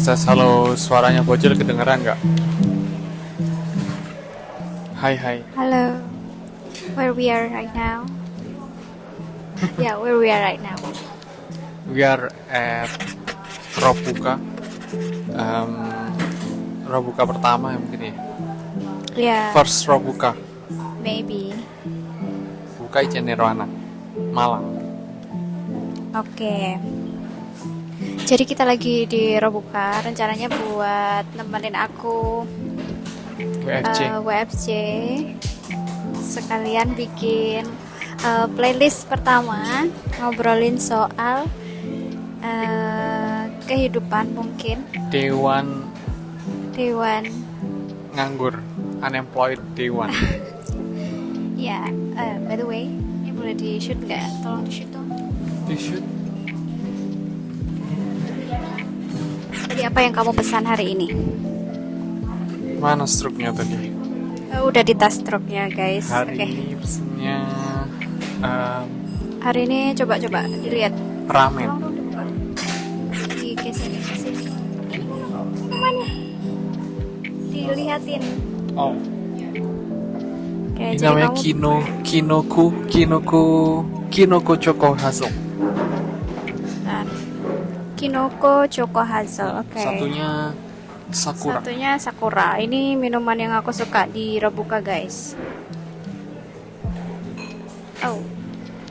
Tes halo, suaranya bocil kedengeran nggak? Hai hai. Hello, where we are right now? Yeah, where we are right now. We are at Robuka. Robuka pertama ya mungkin ya. Yeah, First Robuka. maybe. Buka Ijen Nirwana, Malang. Oke. Jadi kita lagi di Robuka, rencananya buat nemenin aku WFC. WFC. Sekalian bikin playlist pertama, ngobrolin soal kehidupan mungkin. Dewan Dewan. nganggur, unemployed Dewan. Ya, by the way, ini boleh di shoot nggak? Tolong di shoot dong. You should. Jadi apa yang kamu pesan hari ini? Mana struknya tadi? Udah di tas truknya guys. Hari Oke. ini pesennya Hari ini coba dilihat. ramen. Tolong dong dibuka. Ke sini. Minumannya. Dilihatin. Oh, Oke, ini jadi namanya kamu Kinoko Choco Hazel. Bentar. Kinoko Choco Hazel. Oke. Satunya Sakura. Satunya Sakura. Ini minuman yang aku suka di Robuka guys. Oh,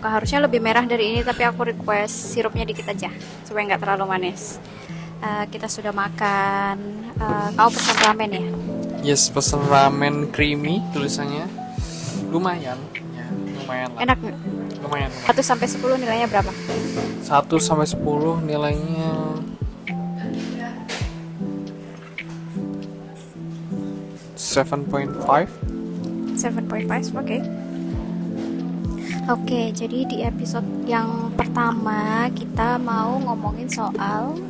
harusnya lebih merah dari ini, tapi aku request sirupnya dikit aja supaya nggak terlalu manis. Kita sudah makan. Kau pesan ramen ya? Yes, pesen ramen creamy tulisannya. Lumayan, ya, lumayan lah. Enak nggak? Lumayan. 1 sampai 10 nilainya berapa? 1 sampai 10 nilainya 7.5. 7.5, oke. Oke, jadi di episode yang pertama kita mau ngomongin soal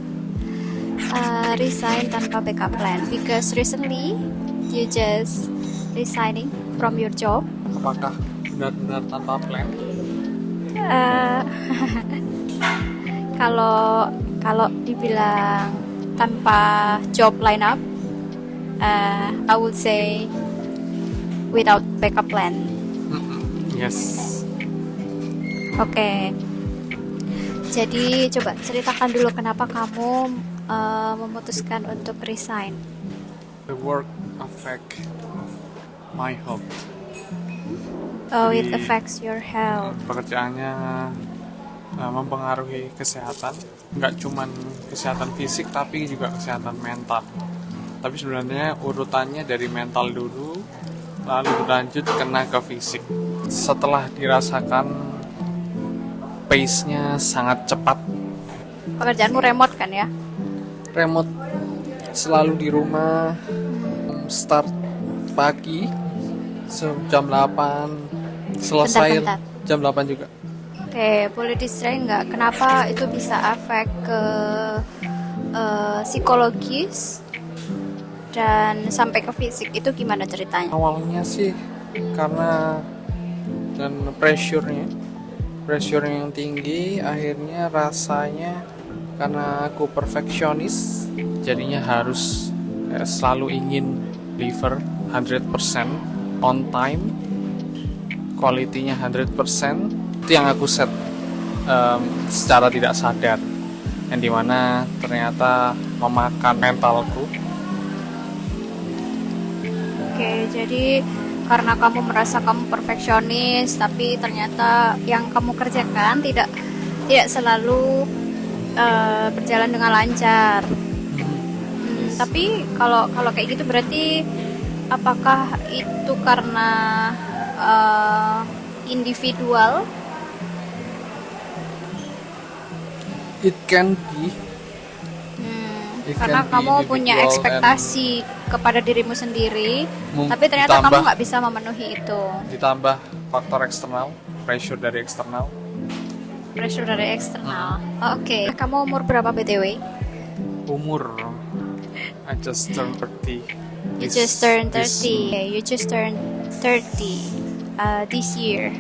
resign tanpa backup plan. Because recently you just resigning from your job. Apakah benar-benar tanpa plan? Eh, kalau dibilang tanpa job lineup, I would say without backup plan. Yes. Oke. Jadi coba ceritakan dulu kenapa kamu memutuskan untuk resign. The work affect my health. Oh, it Jadi, affects your health. Pekerjaannya mempengaruhi kesehatan, nggak cuman kesehatan fisik tapi juga kesehatan mental. Tapi sebenarnya urutannya dari mental dulu, lalu berlanjut kena ke fisik. Setelah dirasakan pace-nya sangat cepat, Pekerjaanmu remote kan ya? remote, selalu di rumah, start pagi jam 8, selesai Bentar. jam 8 juga. Oke, boleh diserahin nggak kenapa itu bisa efek ke psikologis dan sampai ke fisik, itu gimana ceritanya? Awalnya sih karena dan pressure yang tinggi, akhirnya rasanya karena aku perfeksionis jadinya harus selalu ingin deliver 100% on time, quality-nya 100%. Itu yang aku set secara tidak sadar, yang dimana ternyata memakan mentalku. Oke, jadi karena kamu merasa kamu perfeksionis, tapi ternyata yang kamu kerjakan tidak selalu berjalan dengan lancar. Tapi kalau kayak gitu berarti apakah itu karena individual? It can be. It Karena can be kamu punya individual ekspektasi kepada dirimu sendiri, Mung- tapi ternyata ditambah- kamu nggak bisa memenuhi itu. Ditambah faktor eksternal, pressure dari eksternal. Pressure dari eksternal. Oke. Kamu umur berapa BTW? Umur I just turned 30. You just turned 30. Okay, you just turned 30 this year.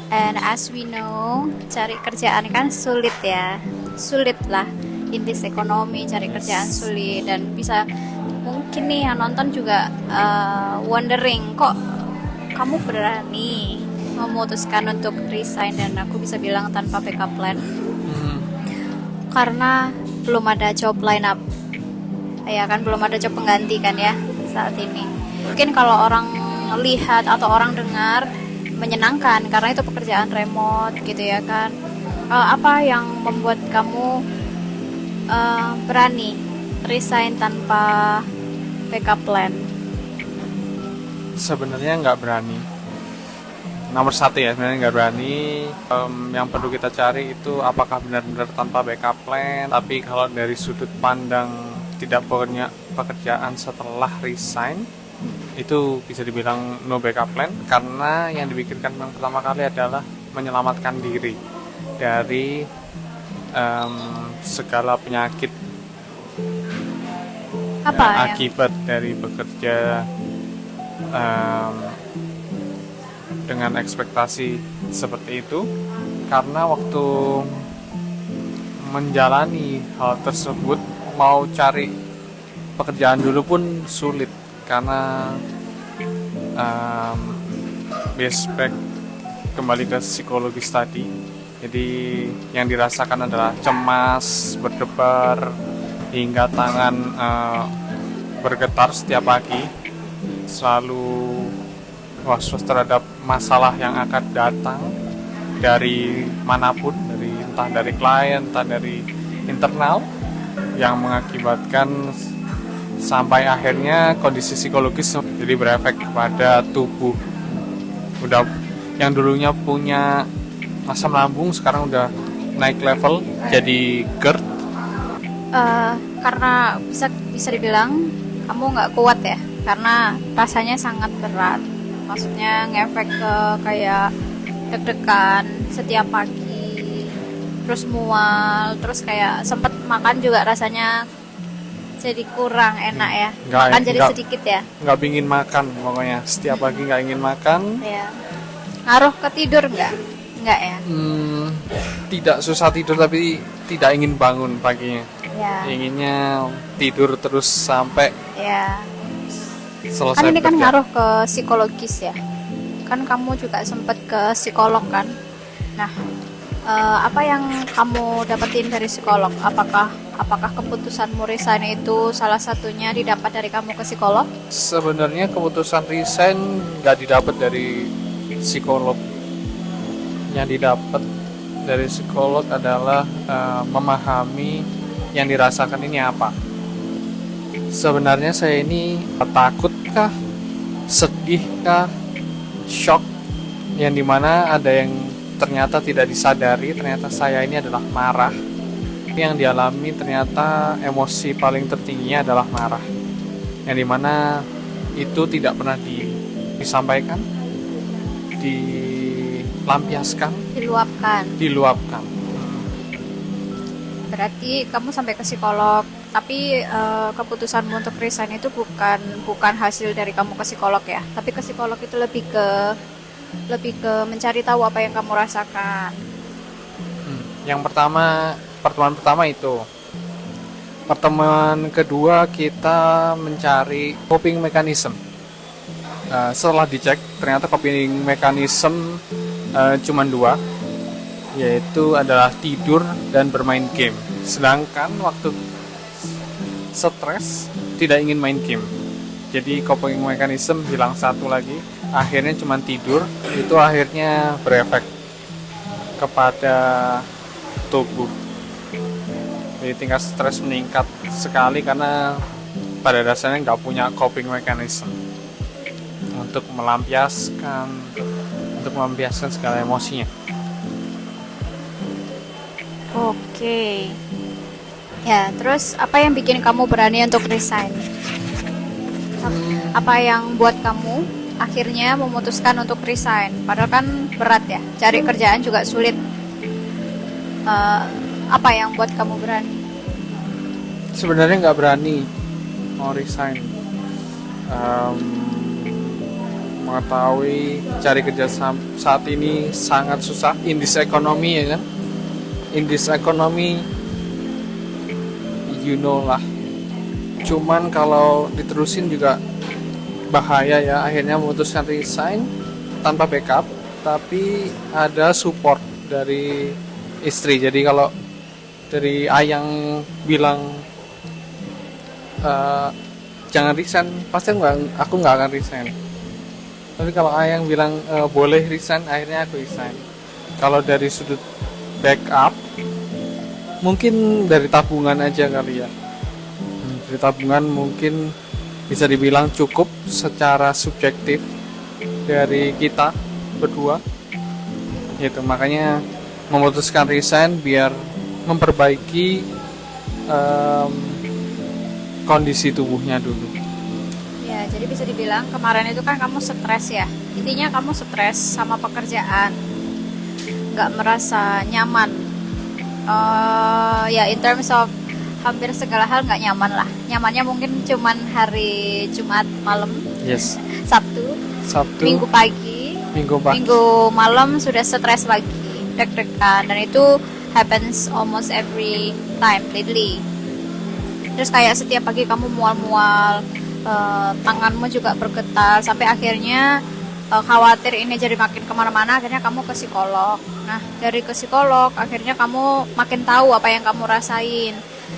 And as we know, cari kerjaan kan sulit ya. Sulit lah. In this ekonomi cari kerjaan sulit, dan bisa mungkin nih yang nonton juga wondering, kok kamu berani memutuskan untuk resign, dan aku bisa bilang tanpa backup plan. Karena belum ada job line up. Ya kan, belum ada job pengganti kan ya saat ini. Mungkin kalau orang lihat atau orang dengar menyenangkan karena itu pekerjaan remote gitu ya kan. Apa yang membuat kamu berani resign tanpa backup plan? Sebenarnya nggak berani. Nomor satu ya, sebenarnya nggak berani. Yang perlu kita cari itu apakah benar-benar tanpa backup plan. Tapi kalau dari sudut pandang tidak punya pekerjaan setelah resign, itu bisa dibilang no backup plan, karena yang dipikirkan yang pertama kali adalah menyelamatkan diri dari segala penyakit akibat dari bekerja dengan ekspektasi seperti itu. Karena waktu menjalani hal tersebut, mau cari pekerjaan dulu pun sulit, karena back kembali ke psikologis tadi. Jadi yang dirasakan adalah cemas, berdebar, hingga tangan bergetar setiap pagi, selalu was-was terhadap masalah yang akan datang dari manapun, entah dari klien, entah dari internal, yang mengakibatkan sampai akhirnya kondisi psikologis jadi berefek kepada tubuh. Udah yang dulunya punya asam lambung sekarang udah naik level jadi GERD. Karena bisa dibilang kamu nggak kuat ya, karena rasanya sangat berat. Maksudnya ngefek ke kayak deg-degan setiap pagi, terus mual, terus kayak sempet makan juga rasanya jadi kurang enak ya. Makan jadi sedikit ya. Nggak ingin makan pokoknya, setiap pagi nggak ingin makan. Ya. Ngaruh ke tidur nggak? Nggak ya? Tidak susah tidur, tapi tidak ingin bangun paginya. Ya. Inginnya tidur terus sampai selesai. Kan ini kan ngaruh ke psikologis ya. Kan kamu juga sempat ke psikolog kan. Nah, apa yang kamu dapetin dari psikolog? Apakah keputusanmu resign itu salah satunya didapat dari kamu ke psikolog? Sebenarnya keputusan resign nggak didapat dari psikolog. Yang didapat dari psikolog adalah memahami yang dirasakan ini apa. Sebenarnya saya ini takutkah, sedihkah, shock, yang dimana ada yang ternyata tidak disadari, ternyata saya ini adalah marah. Yang dialami ternyata emosi paling tertingginya adalah marah, yang dimana itu tidak pernah disampaikan, dilampiaskan, diluapkan. Berarti kamu sampai ke psikolog, tapi keputusanmu untuk resign itu bukan hasil dari kamu ke psikolog ya, tapi ke psikolog itu lebih ke mencari tahu apa yang kamu rasakan. Yang pertemuan pertama itu. Pertemuan kedua kita mencari coping mechanism. Setelah dicek, ternyata coping mechanism cuma 2, yaitu adalah tidur dan bermain game. Sedangkan waktu stres tidak ingin main game, jadi coping mechanism hilang satu lagi, akhirnya cuma tidur. Itu akhirnya berefek kepada tubuh, jadi tingkat stres meningkat sekali karena pada dasarnya nggak punya coping mechanism untuk melampiaskan segala emosinya. Oke. Ya, terus apa yang bikin kamu berani untuk resign? Apa yang buat kamu akhirnya memutuskan untuk resign? Padahal kan berat ya, cari kerjaan juga sulit. Apa yang buat kamu berani? Sebenarnya nggak berani mau resign. mengetahui cari kerja saat ini sangat susah in this economy, ya kan? In this economy, you know lah. Cuman kalau diterusin juga bahaya ya, akhirnya memutuskan resign tanpa backup, tapi ada support dari istri. Jadi kalau dari Ayang bilang jangan resign, pasti aku nggak akan resign. Tapi kalau Ayang bilang boleh resign, akhirnya aku resign. Kalau dari sudut backup, mungkin dari tabungan aja kali ya. Dari tabungan mungkin bisa dibilang cukup secara subjektif dari kita berdua. Gitu, makanya memutuskan resign biar memperbaiki kondisi tubuhnya dulu. Ya, jadi bisa dibilang kemarin itu kan kamu stres ya. Intinya kamu stres sama pekerjaan, nggak merasa nyaman. Ya, in terms of hampir segala hal nggak nyaman lah. Nyamannya mungkin cuman hari Jumat malam, Yes. Sabtu, Minggu pagi, Minggu malam sudah stres lagi, deg-degan, dan itu happens almost every time lately. Terus kayak setiap pagi kamu mual-mual, tanganmu juga bergetar, sampai akhirnya khawatir ini jadi makin kemana-mana, akhirnya kamu ke psikolog. Nah, dari ke psikolog akhirnya kamu makin tahu apa yang kamu rasain,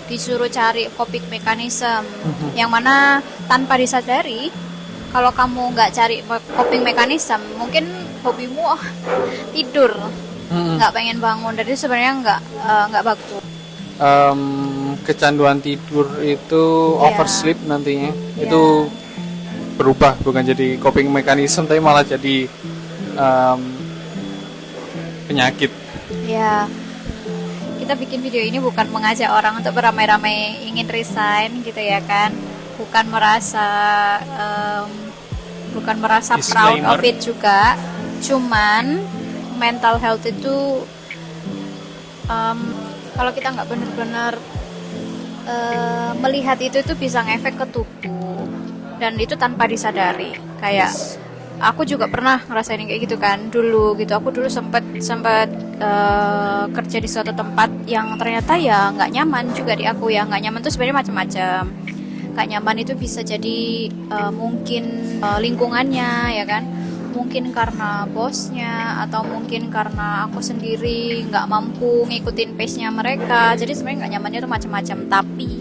disuruh cari coping mechanism, yang mana tanpa disadari kalau kamu nggak cari coping mechanism, mungkin hobimu tidur, nggak pengen bangun, dan itu sebenarnya nggak bagus. Kecanduan tidur itu oversleep nantinya itu berubah, bukan jadi coping mechanism tapi malah jadi penyakit. Ya, kita bikin video ini bukan mengajak orang untuk beramai-ramai ingin resign gitu ya kan, bukan merasa proud of it juga. Cuman mental health itu kalau kita nggak benar-benar melihat itu bisa ngefek ke tubuh, dan itu tanpa disadari. Kayak aku juga pernah ngerasain kayak gitu kan dulu gitu. Aku dulu sempat kerja di suatu tempat yang ternyata ya nggak nyaman juga di aku. Ya nggak nyaman tuh sebenarnya macam-macam. Nggak nyaman itu bisa jadi mungkin lingkungannya ya kan, mungkin karena bosnya, atau mungkin karena aku sendiri nggak mampu ngikutin pace-nya mereka. Jadi sebenarnya nggak nyamannya itu macam-macam. Tapi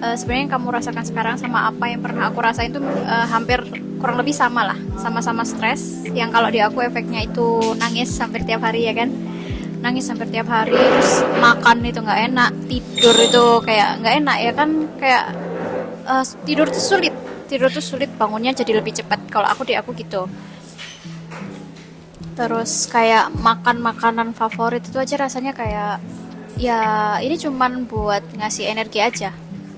sebenarnya yang kamu rasakan sekarang sama apa yang pernah aku rasain tuh hampir kurang lebih sama lah, sama-sama stres. Yang kalau di aku efeknya itu nangis hampir tiap hari ya kan, nangis hampir tiap hari. Terus makan itu nggak enak, tidur itu kayak nggak enak ya kan, kayak tidur tuh sulit, bangunnya jadi lebih cepat kalau aku gitu. Terus kayak makan makanan favorit itu aja rasanya kayak ya ini cuman buat ngasih energi aja,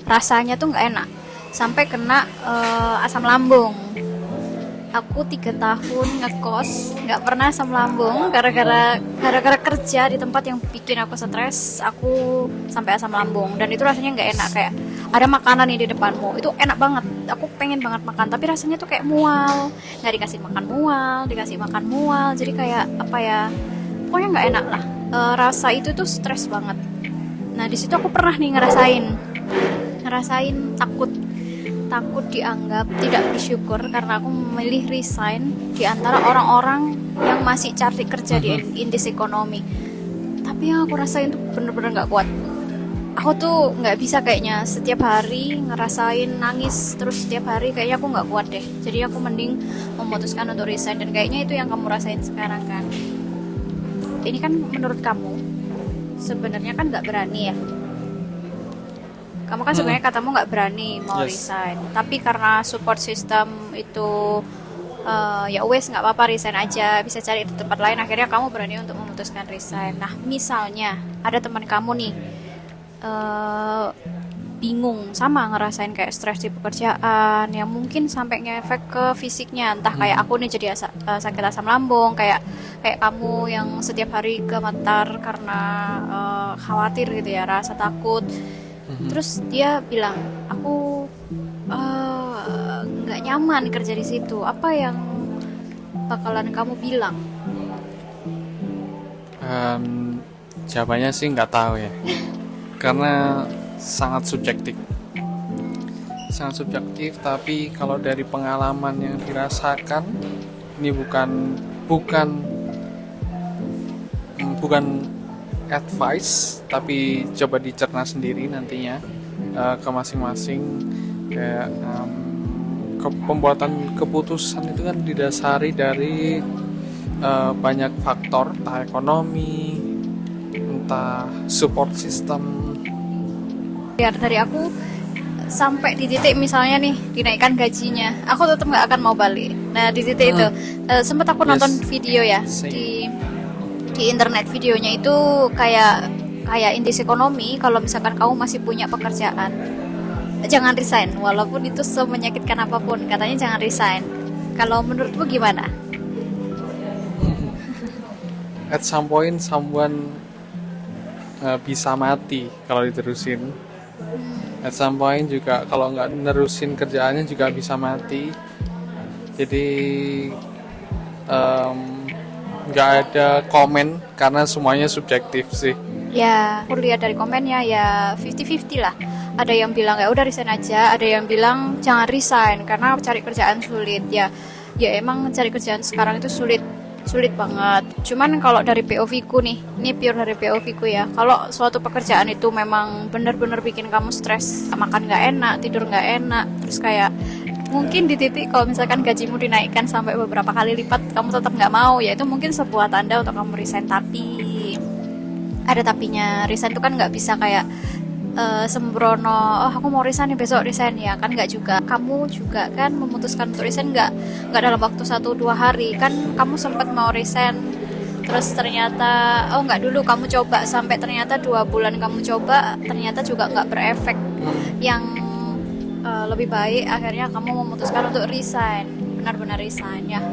rasanya tuh nggak enak, sampai kena asam lambung. Aku 3 tahun ngekos nggak pernah asam lambung, gara-gara kerja di tempat yang bikin aku stres, aku sampai asam lambung. Dan itu rasanya nggak enak, kayak ada makanan nih di depanmu, itu enak banget, aku pengen banget makan, tapi rasanya tuh kayak mual, nggak dikasih makan mual, jadi kayak apa ya, pokoknya nggak enak lah. Rasa itu tuh stres banget. Nah di situ aku pernah nih ngerasain takut dianggap tidak bersyukur karena aku memilih resign di antara orang-orang yang masih cari kerja di indis ekonomi. Tapi yang aku rasain tuh bener-bener nggak kuat. Aku tuh nggak bisa kayaknya setiap hari ngerasain nangis terus setiap hari, kayaknya aku nggak kuat deh. Jadi aku mending memutuskan untuk resign, dan kayaknya itu yang kamu rasain sekarang kan. Ini kan menurut kamu sebenarnya kan nggak berani ya. Kamu kan sebenarnya katamu nggak berani mau resign, tapi karena support system itu ya wes nggak apa-apa, resign aja, bisa cari di tempat lain. Akhirnya kamu berani untuk memutuskan resign. Nah misalnya ada teman kamu nih bingung sama ngerasain kayak stres di pekerjaan yang mungkin sampai ngefek ke fisiknya, entah kayak aku nih jadi sakit asam lambung, kayak kamu yang setiap hari gemetar karena khawatir gitu ya, rasa takut. Terus dia bilang, aku nggak nyaman kerja di situ. Apa yang bakalan kamu bilang? Jawabannya sih nggak tahu ya, karena sangat subjektif. Sangat subjektif, tapi kalau dari pengalaman yang dirasakan, ini bukan advice, tapi coba dicerna sendiri nantinya ke masing-masing. Kayak pembuatan keputusan itu kan didasari dari banyak faktor, entah ekonomi, entah support system. Ya dari aku, sampai di titik misalnya nih dinaikkan gajinya, aku tetap nggak akan mau balik. Nah di titik itu sempat aku nonton video ya di internet. Videonya itu kayak indeks ekonomi. Kalau misalkan kamu masih punya pekerjaan, jangan resign, walaupun itu semenyakitkan apapun, katanya jangan resign. Kalau menurutmu gimana? At some point someone bisa mati kalau diterusin. At some point juga kalau nggak nerusin kerjaannya juga bisa mati. Jadi nggak ada komen karena semuanya subjektif sih. Ya aku lihat dari komennya ya 50-50 lah. Ada yang bilang ya udah resign aja, ada yang bilang jangan resign karena cari kerjaan sulit. Ya emang cari kerjaan sekarang itu sulit banget. Cuman kalau dari POV ku nih, ini pure dari POV ku ya, kalau suatu pekerjaan itu memang benar-benar bikin kamu stres, makan nggak enak, tidur nggak enak, terus kayak mungkin di titik kalau misalkan gajimu dinaikkan sampai beberapa kali lipat, kamu tetap nggak mau, ya itu mungkin sebuah tanda untuk kamu resign. Tapi ada tapinya, resign itu kan nggak bisa kayak sembrono, oh aku mau resign nih besok resign, ya kan nggak juga. Kamu juga kan memutuskan untuk resign nggak dalam waktu 1-2 hari, kan kamu sempat mau resign terus ternyata nggak, dulu kamu coba sampai ternyata 2 bulan kamu coba ternyata juga nggak berefek. Yang lebih baik akhirnya kamu memutuskan untuk resign, benar-benar resign ya.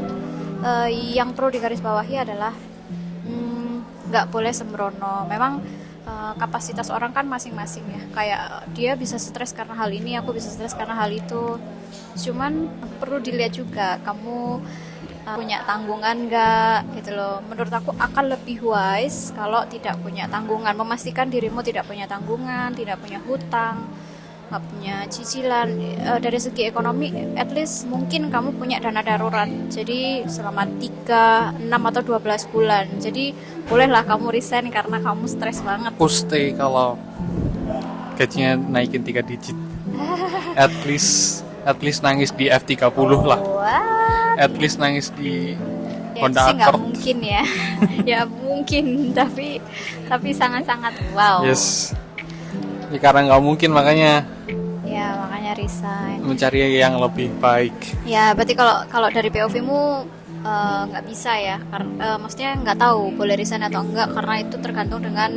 Yang perlu digarisbawahi adalah nggak boleh sembrono. Memang kapasitas orang kan masing-masing ya, kayak dia bisa stres karena hal ini, aku bisa stres karena hal itu. Cuman perlu dilihat juga kamu punya tanggungan nggak gitu loh. Menurut aku akan lebih wise kalau tidak punya tanggungan, memastikan dirimu tidak punya tanggungan, tidak punya hutang, nggak punya cicilan. Dari segi ekonomi at least mungkin kamu punya dana darurat, jadi selama 3, 6 atau 12 bulan. Jadi bolehlah kamu resign karena kamu stres banget. Aku stay kalau gajinya naikin 3 digit. At least nangis di F30 lah. What? At least nangis di Ya, Honda sih nggak Accord. mungkin ya. Ya mungkin, tapi sangat-sangat wow. Yes. Ya, karena nggak mungkin makanya Ya makanya resign. mencari yang lebih baik. Ya berarti kalau dari POV-mu nggak bisa ya, karena maksudnya nggak tahu boleh resign atau enggak karena itu tergantung dengan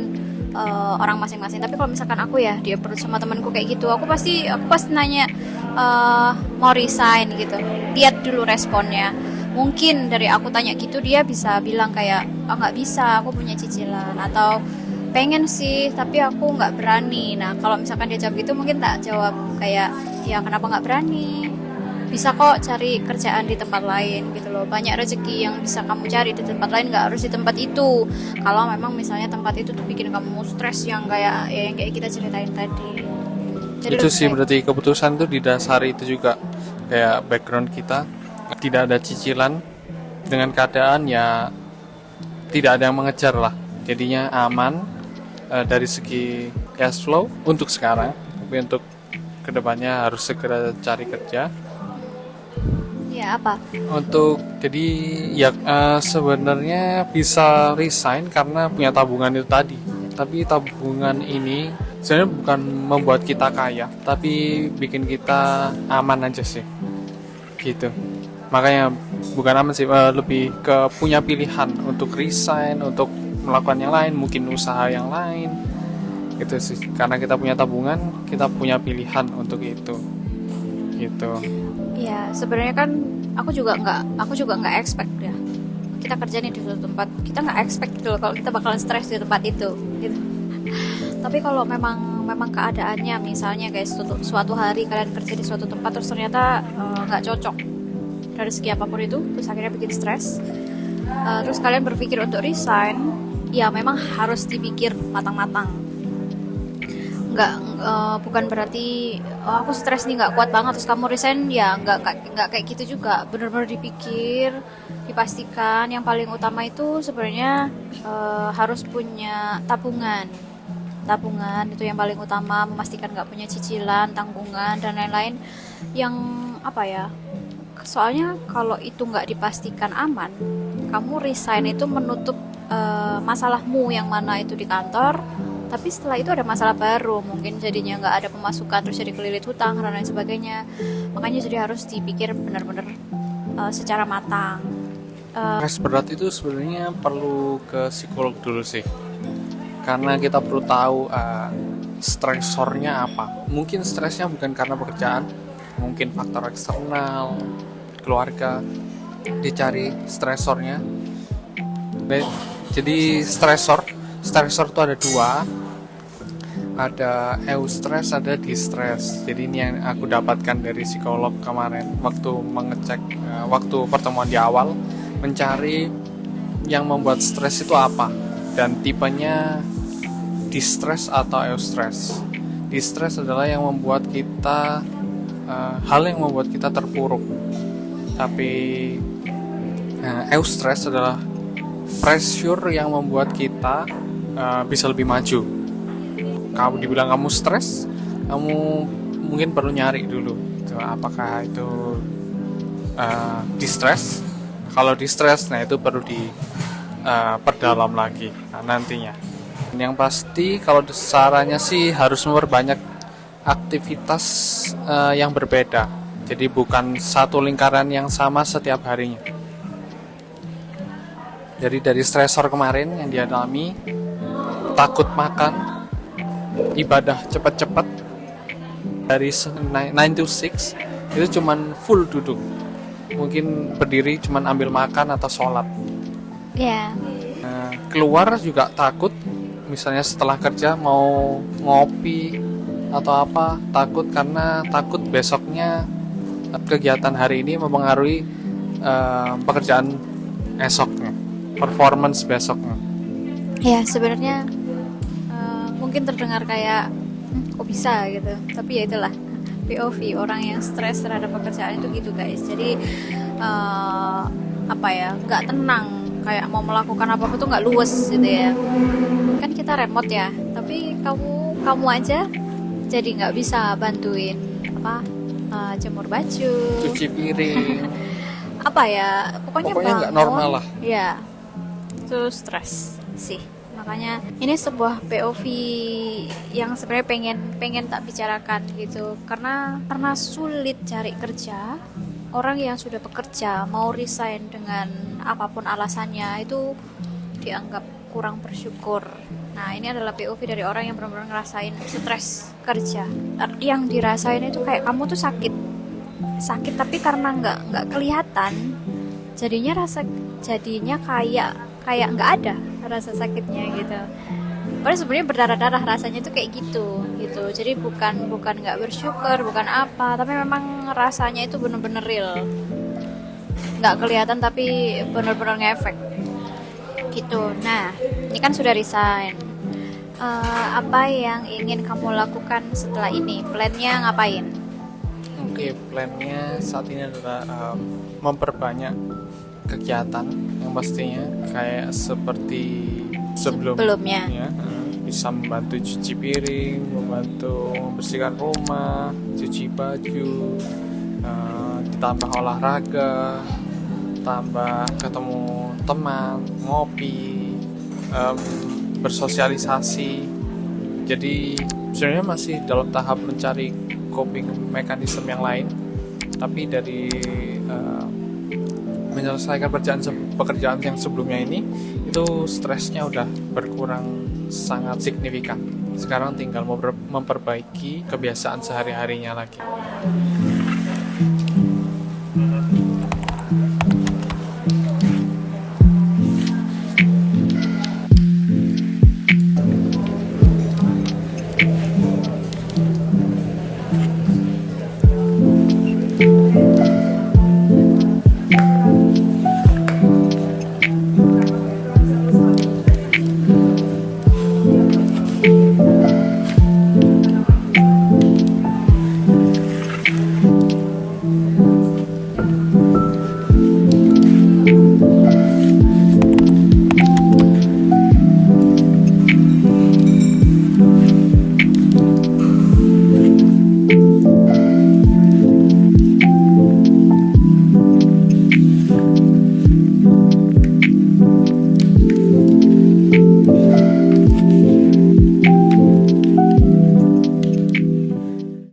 orang masing-masing. Tapi kalau misalkan aku ya dia perut sama temanku kayak gitu, aku pasti nanya mau resign gitu, lihat dulu responnya. Mungkin dari aku tanya gitu dia bisa bilang kayak nggak bisa, aku punya cicilan, atau pengen sih tapi aku nggak berani. Nah kalau misalkan dia jawab gitu, mungkin tak jawab kayak ya kenapa nggak berani, bisa kok cari kerjaan di tempat lain gitu loh. Banyak rezeki yang bisa kamu cari di tempat lain, nggak harus di tempat itu. Kalau memang misalnya tempat itu tuh bikin kamu stres yang kayak kita ceritain tadi. Jadi Itu sih baik. berarti keputusan itu didasari itu juga kayak background kita, tidak ada cicilan, dengan keadaan ya tidak ada yang mengejar lah, jadinya aman dari segi cash flow untuk sekarang. Tapi untuk kedepannya harus segera cari kerja. Ya apa? Untuk jadi ya sebenarnya bisa resign karena punya tabungan itu tadi. Tapi tabungan ini sebenarnya bukan membuat kita kaya, tapi bikin kita aman aja sih. Gitu. Makanya bukan aman sih, lebih ke punya pilihan untuk resign, untuk melakukan yang lain, mungkin usaha yang lain. Gitu sih. Karena kita punya tabungan, kita punya pilihan untuk itu. Gitu. Ya sebenarnya kan aku juga nggak expect ya, kita kerja nih di suatu tempat, kita nggak expect gitu loh kalau kita bakalan stres di tempat itu gitu. Tapi kalau memang keadaannya, misalnya guys, suatu hari kalian kerja di suatu tempat terus ternyata nggak cocok, dari segi apapun itu, terus akhirnya bikin stres. Terus kalian berpikir untuk resign, ya memang harus dipikir matang-matang. Bukan berarti aku stres nih nggak kuat banget terus kamu resign, ya nggak kayak gitu juga. Benar-benar dipikir, dipastikan. Yang paling utama itu sebenarnya harus punya tabungan itu yang paling utama, memastikan nggak punya cicilan, tanggungan dan lain-lain yang apa ya, soalnya kalau itu nggak dipastikan aman, kamu resign itu menutup masalahmu yang mana itu di kantor, tapi setelah itu ada masalah baru, mungkin jadinya nggak ada pemasukan, terus jadi kelilit hutang dan lain sebagainya. Makanya jadi harus dipikir benar-benar secara matang. Stres berat itu sebenarnya perlu ke psikolog dulu sih, karena kita perlu tahu stresornya apa. Mungkin stresnya bukan karena pekerjaan, mungkin faktor eksternal, keluarga. Dicari stresornya. Jadi stresor itu ada dua, ada eustress, ada distress. Jadi ini yang aku dapatkan dari psikolog kemarin waktu mengecek, waktu pertemuan di awal, mencari yang membuat stres itu apa dan tipenya distress atau eustress. Distress adalah yang membuat kita hal yang membuat kita terpuruk. Tapi eustress adalah pressure yang membuat kita bisa lebih maju. Kamu dibilang kamu stres, kamu mungkin perlu nyari dulu apakah itu distress. Kalau distress, nah itu perlu diperdalam lagi nantinya. Yang pasti kalau sarannya sih harus memperbanyak aktivitas yang berbeda. Jadi bukan satu lingkaran yang sama setiap harinya. Jadi dari stresor kemarin yang dialami, takut makan, ibadah cepat-cepat, dari 9 to 6 itu cuman full duduk. Mungkin berdiri cuman ambil makan atau sholat. Ya. Keluar juga takut. Misalnya setelah kerja mau ngopi atau apa, takut karena takut besoknya kegiatan hari ini mempengaruhi pekerjaan esoknya, performance besoknya. Ya sebenarnya mungkin terdengar kayak kok bisa gitu, tapi ya itulah POV orang yang stres terhadap pekerjaan itu gitu guys. Jadi apa ya, nggak tenang, kayak mau melakukan apa-apa tuh nggak luwes gitu ya. Kan kita remote ya, tapi kamu aja jadi nggak bisa bantuin jemur baju, Cuci piring, apa ya, pokoknya nggak normal lah. Ya, itu stres sih. Makanya ini sebuah POV yang sebenarnya pengen tak bicarakan gitu, karena sulit cari kerja. Orang yang sudah bekerja mau resign dengan apapun alasannya itu dianggap kurang bersyukur. Nah ini adalah POV dari orang yang benar-benar ngerasain stres kerja. Yang dirasain itu kayak kamu tuh sakit tapi karena nggak kelihatan, jadinya kayak nggak ada rasa sakitnya gitu. Padahal sebenarnya berdarah-darah rasanya tuh kayak gitu. Jadi bukan nggak bersyukur, bukan apa, tapi memang rasanya itu benar-benar real. Nggak kelihatan tapi benar-benar ngefek gitu. Nah, ini kan sudah resign. Apa yang ingin kamu lakukan setelah ini? Plannya ngapain? Oke, plannya saat ini adalah memperbanyak kegiatan yang pastinya kayak seperti sebelumnya. Bisa membantu cuci piring, membantu membersihkan rumah, cuci baju, ditambah olahraga, tambah ketemu teman, ngopi, bersosialisasi. Jadi sebenarnya masih dalam tahap mencari coping mekanisme yang lain, tapi dari menyelesaikan pekerjaan yang sebelumnya ini itu stresnya udah berkurang sangat signifikan. Sekarang tinggal memperbaiki kebiasaan sehari-harinya lagi.